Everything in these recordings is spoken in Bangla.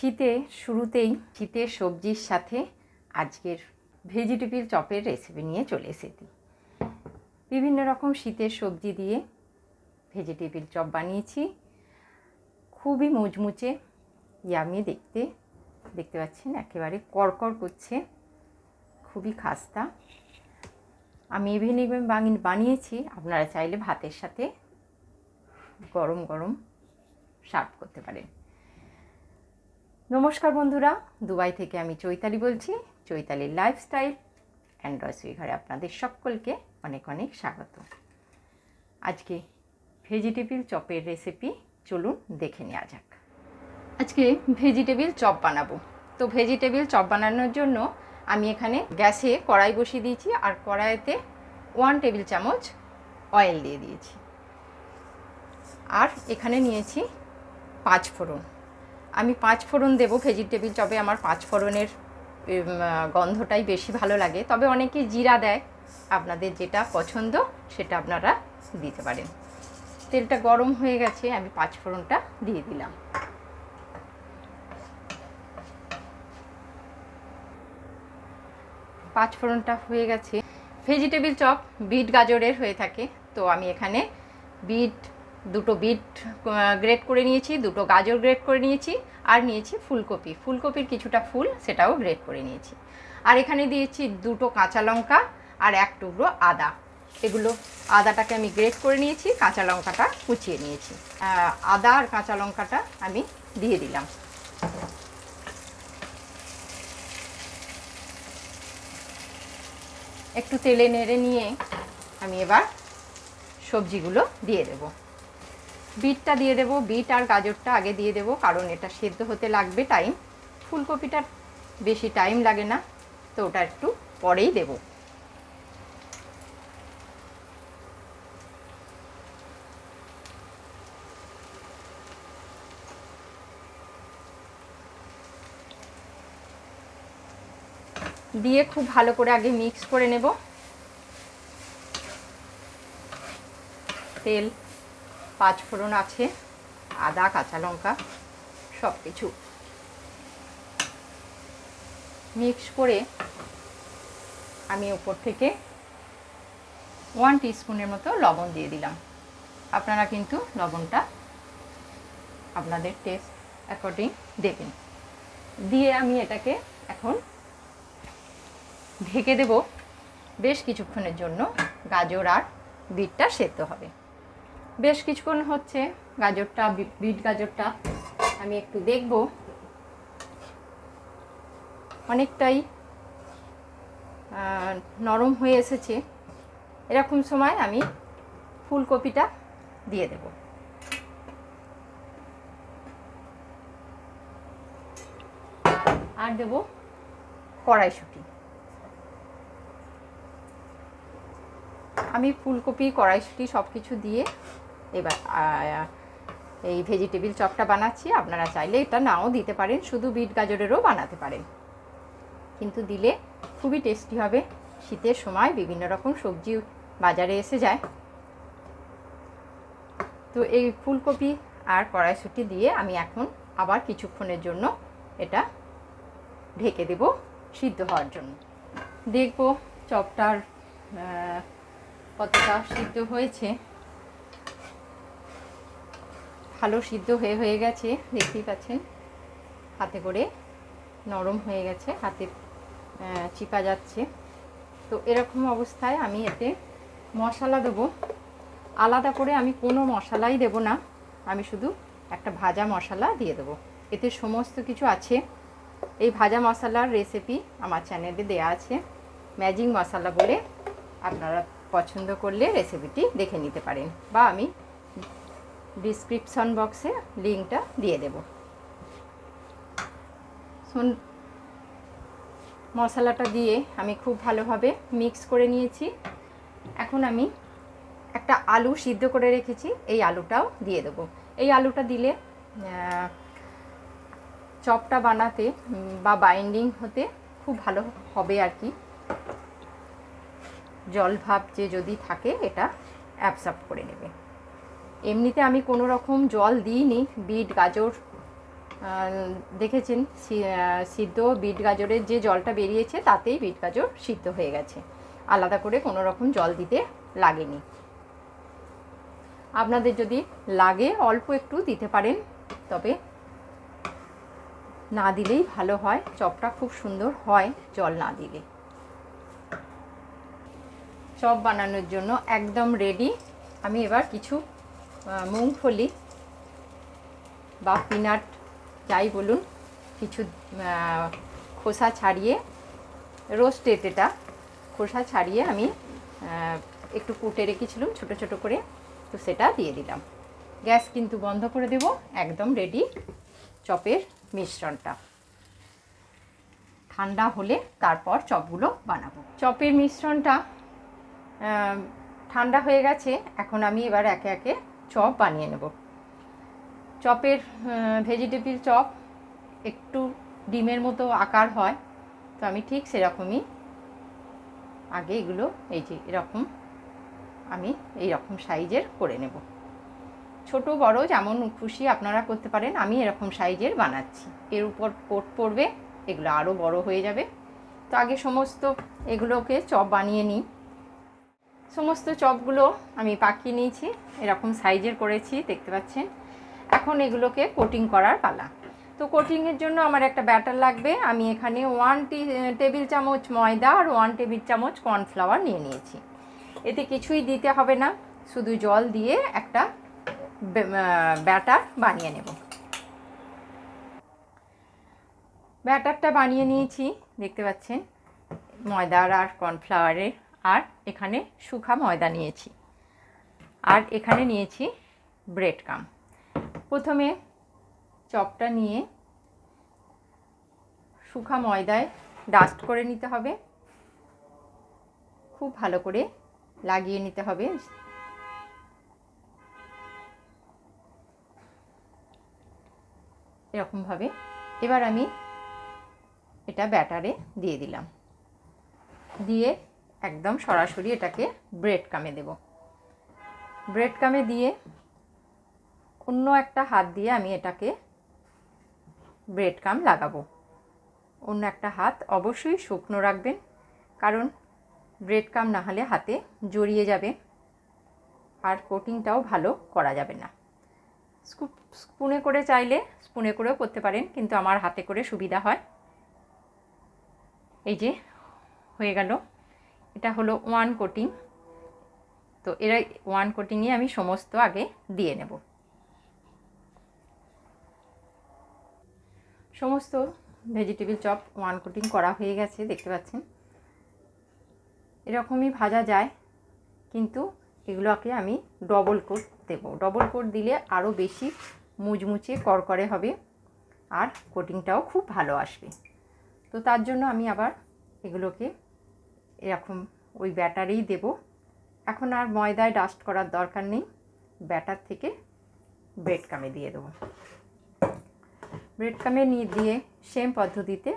শীতে শুরুতেই শীতের সবজির সাথে আজকের ভেজিটেবিল চপের রেসিপি নিয়ে চলে এসেছি। বিভিন্ন রকম শীতের সবজি দিয়ে ভেজিটেবিল চপ বানিয়েছি। খুবই মুচমুচে, ইয়ামি দেখতে পাচ্ছেন, একেবারে কড়কড় করছে, খুবই খাস্তা। আমি এভাবে বানিয়েছি, আপনারা চাইলে ভাতের সাথে গরম গরম সার্ভ করতে পারেন। নমস্কার বন্ধুরা, দুবাই থেকে আমি চৈতালি বলছি। চৈতালির লাইফস্টাইল অ্যান্ড রসোই ঘরে আপনাদের সকলকে অনেক অনেক স্বাগত। আজকে ভেজিটেবিল চপের রেসিপি চলুন দেখে নেওয়া যাক। আজকে ভেজিটেবিল চপ বানাবো। তো ভেজিটেবিল চপ বানানোর জন্য আমি এখানে গ্যাসে কড়াই বসিয়ে দিয়েছি, আর কড়াইতে 1 টেবিল চামচ অয়েল দিয়ে দিয়েছি। আর এখানে নিয়েছি 5 ফোড়ন। আমি 5 ফোড়ন দেবো ভেজিটেবিল চপে। আমার 5 ফোড়নের গন্ধটাই বেশি ভালো লাগে, তবে অনেকে জিরা দেয়। আপনাদের যেটা পছন্দ সেটা আপনারা দিতে পারেন। তেলটা গরম হয়ে গেছে, আমি 5 ফোড়নটা দিয়ে দিলাম। পাঁচ ফোড়নটা হয়ে গেছে। ভেজিটেবিল চপ বিট গাজরের হয়ে থাকে, তো আমি এখানে দুটো বিট গ্রেট করে নিয়েছি, দুটো গাজর গ্রেট করে নিয়েছি, আর নিয়েছি ফুলকপির কিছুটা ফুল, সেটাও গ্রেট করে নিয়েছি। আর এখানে দিয়েছি 2টো কাঁচা লঙ্কা আর 1 টুকরো আদা। আদাটাকে আমি গ্রেট করে নিয়েছি, কাঁচা লঙ্কাটা কুচিয়ে নিয়েছি। আদা আর কাঁচা লঙ্কাটা আমি দিয়ে দিলাম। একটু তেলে নেড়ে নিয়ে আমি এবার সবজিগুলো দিয়ে দেব। বিটটা দিয়ে দেব, বিট আর গাজরটা আগে দিয়ে দেব, কারণ এটা সেদ্ধ হতে লাগবে টাইম। ফুলকপিটা বেশি টাইম লাগে না, তো ওটা একটু পরেই দেব। দিয়ে খুব ভালো করে আগে মিক্স করে নেব। তেল, 5 ফোড়ন আছে, আদা, কাঁচা লঙ্কা সব কিছু মিক্স করে আমি উপর থেকে 1 টিস্পুনের মতো লবণ দিয়ে দিলাম। আপনারা কিন্তু লবণটা আপনাদের টেস্ট অ্যাকর্ডিং দেবেন। দিয়ে আমি এটাকে এখন ঢেকে দেব বেশ কিছুক্ষণের জন্য। গাজর আর বিটটা সেদ্ধ হবে। বেশ কিছুক্ষণ হচ্ছে, বিট গাজরটা আমি একটু দেখব, অনেকটাই নরম হয়ে এসেছে। এরকম সময় আমি ফুলকপিটা দিয়ে দেব। আর দেব কড়াইশুঁটি। আমি ফুলকপি, কড়াইশুঁটি সব কিছু দিয়ে এবার এই ভেজিটেবিল চপটা বানাচ্ছি। আপনারা চাইলে এটা নাও দিতে পারেন, শুধু বিট গাজরেরও বানাতে পারেন, কিন্তু দিলে খুবই টেস্টি হবে। শীতের সময় বিভিন্ন রকম সবজি বাজারে এসে যায়, তো এই ফুলকপি আর কড়াইশুঁটি দিয়ে আমি এখন আবার কিছুক্ষণের জন্য এটা ঢেকে দেব সিদ্ধ হওয়ার জন্য। দেখব চপটার কতটা সিদ্ধ হয়েছে। ভালো সিদ্ধ হয়ে গেছে, দেখতেই পাচ্ছেন, হাতে করে নরম হয়ে গেছে, হাতে চিপা যাচ্ছে। তো এরকম অবস্থায় আমি এতে মশলা দেবো। আলাদা করে আমি কোনো মশলাই দেব না, আমি শুধু একটা ভাজা মশলা দিয়ে দেবো। এতে সমস্ত কিছু আছে। এই ভাজা মশলার রেসিপি আমার চ্যানেলে দেয়া আছে, ম্যাজিক মশলা বলে। আপনারা পছন্দ করলে রেসিপিটি দেখে নিতে পারেন, বা আমি ডিসক্রিপশন বক্সে লিঙ্কটা দিয়ে দেব। মশলাটা দিয়ে আমি খুব ভালোভাবে মিক্স করে নিয়েছি। এখন আমি একটা আলু সিদ্ধ করে রেখেছি, এই আলুটাও দিয়ে দেব। এই আলুটা দিলে চপটা বানাতে বা বাইন্ডিং হতে খুব ভালো হবে আর কি। জল ভাব যে যদি থাকে এটা অ্যাবসর্ব করে নেবে। এমনিতে আমি কোনো রকম জল দিইনি, বিট গাজর দেখেছেন সিদ্ধ বিট গাজরের যে জলটা বেরিয়েছে তাতেই বিট গাজর সিদ্ধ হয়ে গেছে, আলাদা করে কোনো রকম জল দিতে লাগেনি। আপনাদের যদি লাগে অল্প একটু দিতে পারেন, তবে না দিলেই ভালো হয়, চপটা খুব সুন্দর হয় জল না দিলে। চপ বানানোর জন্য একদম রেডি। আমি এবার কিছু মুংফলি বা পিনাট যাই বলুন, কিছু খোসা ছাড়িয়ে, রোস্টেড এটা, খোসা ছাড়িয়ে আমি একটু কুটে রেখেছিলাম ছোটো ছোটো করে, তো সেটা দিয়ে দিলাম। গ্যাস কিন্তু বন্ধ করে দেব। একদম রেডি চপের মিশ্রণটা। ঠান্ডা হলে তারপর চপগুলো বানাবো। চপের মিশ্রণটা ঠান্ডা হয়ে গেছে, এখন আমি এবার একে একে চপ বানিয়ে নেব। চপের ভেজিটেবিল চপ একটু ডিমের মতো আকার হয়, তো আমি ঠিক সেরকমই আগে এগুলো এই যে এরকম আমি এই রকম সাইজের করে নেব। ছোট বড় যেমন খুশি আপনারা করতে পারেন, আমি এরকম সাইজের বানাচ্ছি। এর উপর কোট পড়বে, এগুলো আরও বড় হয়ে যাবে। তো আগে সমস্ত এগুলোকে চপ বানিয়ে নিই। সমস্ত চপগুলো আমি পাকিয়ে নিয়েছি, এরকম সাইজের করেছি দেখতে পাচ্ছেন। এখন এগুলোকে কোটিং করার পালা। তো কোটিংয়ের জন্য আমার একটা ব্যাটার লাগবে। আমি এখানে 1 টেবিল চামচ ময়দা আর 1 টেবিল চামচ কর্নফ্লাওয়ার নিয়ে নিয়েছি। এতে কিছুই দিতে হবে না, শুধু জল দিয়ে একটা ব্যাটার বানিয়ে নেব। ব্যাটারটা বানিয়ে নিয়েছি দেখতে পাচ্ছেন, ময়দার আর কর্নফ্লাওয়ারের। আর এখানে শুকনো ময়দা নিয়েছি, আর এখানে নিয়েছি ব্রেড ক্রাম্ব। প্রথমে চপটা নিয়ে শুকনো ময়দায় ডাস্ট করে নিতে হবে, খুব ভালো করে লাগিয়ে নিতে হবে। এরকমভাবে এবার আমি এটা ব্যাটারে দিয়ে দিলাম, দিয়ে একদম সরাসরি এটাকে ব্রেড ক্রাম্বে দেব। ব্রেড ক্রাম্বে দিয়ে অন্য একটা হাত দিয়ে আমি এটাকে ব্রেড ক্রাম্ব লাগাবো। অন্য একটা হাত অবশ্যই শুকনো রাখবেন, কারণ ব্রেড ক্রাম্ব না হলে হাতে জড়িয়ে যাবে আর কোটিংটাও ভালো করা যাবে না। স্পুনে করে চাইলে স্পুনে করেও করতে পারেন, কিন্তু আমার হাতে করে সুবিধা হয়। এই যে হয়ে গেল, এটা হলো 1 কোটিং। তো এরা 1 কোটিংয়ে আমি সমস্ত আগে দিয়ে নেব। সমস্ত ভেজিটেবিল চপ 1 কোটিং করা হয়ে গেছে দেখতে পাচ্ছেন। এরকমই ভাজা যায়, কিন্তু এগুলোকে আমি ডবল কোট দেব। ডবল কোট দিলে আরও বেশি মুচমুচে করকরে হবে আর কোটিংটাও খুব ভালো আসবে। তো তার জন্য আমি আবার এগুলোকে এরকম ওই ব্যাটারেই দেব। এখন আর ময়দায় ডাস্ট করার দরকার নেই, ব্যাটার থেকে ব্রেড ক্রাম্বে দিয়ে দেবো। ব্রেড ক্রাম্বে দিয়ে সেম পদ্ধতিতে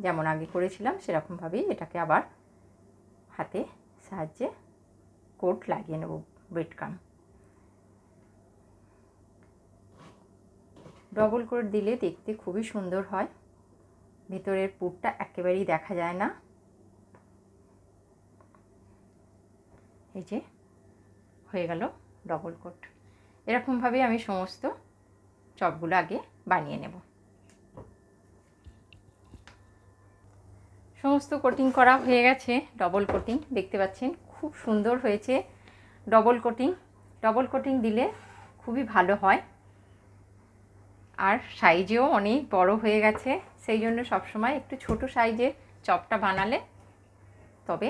যেমন আগে করেছিলাম সেরকমভাবেই এটাকে আবার হাতে সাহায্যে কোট লাগিয়ে নেব ব্রেড ক্রাম্ব। ডবল কোট দিলে দেখতে খুবই সুন্দর হয়, ভিতরের পুরটা একেবারেই দেখা যায় না। এই যে হয়ে গেল ডবল কোট। এরকমভাবে আমি সমস্ত চপগুলো আগে বানিয়ে নেব। সমস্ত কোটিং করা হয়ে গেছে, ডবল কোটিং দেখতে পাচ্ছেন খুব সুন্দর হয়েছে। ডবল কোটিং দিলে খুবই ভালো হয়, আর সাইজেও অনেক বড় হয়ে গেছে। সেই জন্য সবসময় একটু ছোট সাইজের চপটা বানালে তবে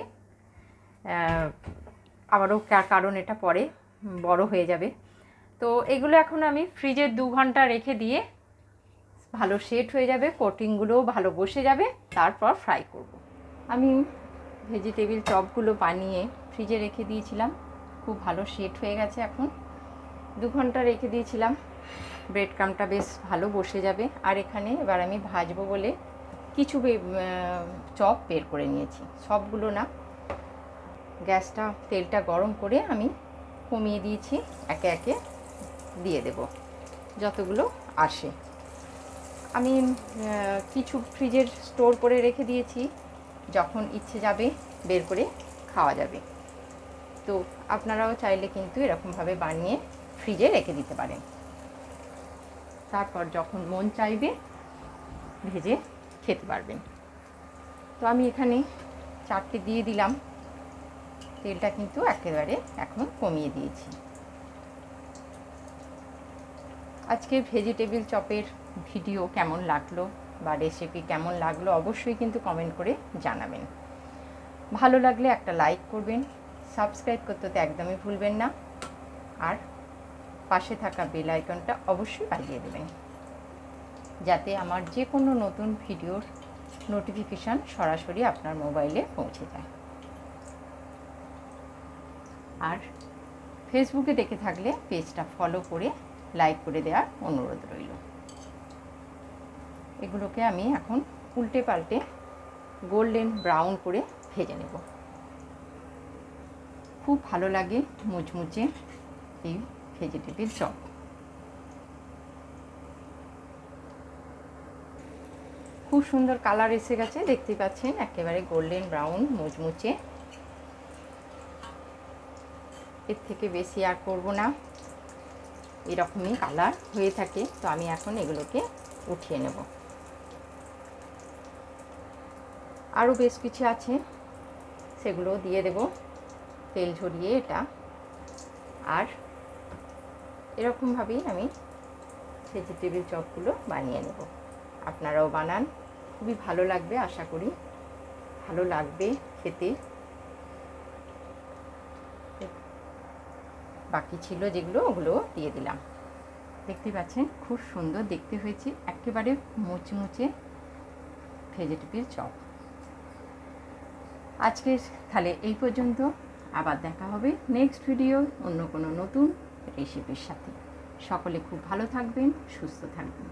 আবারও, কারণ এটা পরে বড় হয়ে যাবে। তো এগুলো এখন আমি ফ্রিজে 2 ঘন্টা রেখে দিয়ে ভালো সেট হয়ে যাবে, কোটিংগুলোও ভালো বসে যাবে, তারপর ফ্রাই করব। আমি ভেজিটেবিল চপগুলো বানিয়ে ফ্রিজে রেখে দিয়েছিলাম, খুব ভালো সেট হয়ে গেছে। এখন 2 ঘন্টা রেখে দিয়েছিলাম, ব্রেড ক্রাম্বটা বেশ ভালো বসে যাবে। আর এখানে এবার আমি ভাজবো বলে কিছু চপ বের করে নিয়েছি, সবগুলো না। গ্যাসটা তেলটা গরম করে আমি কমিয়ে দিয়েছি, একে একে দিয়ে দেব যতগুলো আসে। আমি কিছু ফ্রিজের স্টোর করে রেখে দিয়েছি, যখন ইচ্ছে যাবে বের করে খাওয়া যাবে। তো আপনারাও চাইলে কিন্তু এরকমভাবে বানিয়ে ফ্রিজে রেখে দিতে পারেন, তারপর যখন মন চাইবে ভেজে খেতে পারবেন। তো আমি এখানে 4টে দিয়ে দিলাম, তেলটা কিন্তু একেবারে এখন কমিয়ে দিয়েছি। আজকের ভেজিটেবিল চপের ভিডিও কেমন লাগলো বা রেসিপি কেমন লাগলো অবশ্যই কিন্তু কমেন্ট করে জানাবেন। ভালো লাগলে একটা লাইক করবেন, সাবস্ক্রাইব করতে তো একদমই ভুলবেন না, আর পাশে থাকা বেল আইকনটা অবশ্যই বাজিয়ে দেবেন, যাতে আমার যে কোনো নতুন ভিডিওর নোটিফিকেশান সরাসরি আপনার মোবাইলে পৌঁছে যায়। আর ফেসবুকে দেখে থাকলে পেজটা ফলো করে লাইক করে দেওয়ার অনুরোধ রইল। এগুলোকে আমি এখন উল্টে পাল্টে গোল্ডেন ব্রাউন করে ভেজে নেব। খুব ভালো লাগে মুচমুচে এই ভেজিটেবিল চপ। খুব সুন্দর কালার এসে গেছে, দেখতে পাচ্ছেন একেবারে গোল্ডেন ব্রাউন মুচমুচে। এর থেকে বেশি আর করব না, এরকমই কালার হয়ে থাকে। তো আমি এখন এগুলোকে উঠিয়ে নেব। আরও বেশ কিছু আছে, সেগুলো দিয়ে দেব তেল ঝরিয়ে এটা। আর এরকমভাবেই আমি ভেজিটেবিল চপগুলো বানিয়ে নেব। আপনারাও বানান, খুবই ভালো লাগবে, আশা করি ভালো লাগবে খেতে। বাকি ছিল যেগুলো ওগুলো দিয়ে দিলাম। দেখতে পাচ্ছেন খুব সুন্দর দেখতে হয়েছে, একেবারে মুচমুচে ভেজিটেবিল চপ। আজকে তাহলে এই পর্যন্ত, আবার দেখা হবে নেক্সট ভিডিও অন্য কোনো নতুন রেসিপির সাথে। সকলে খুব ভালো থাকবেন, সুস্থ থাকবেন।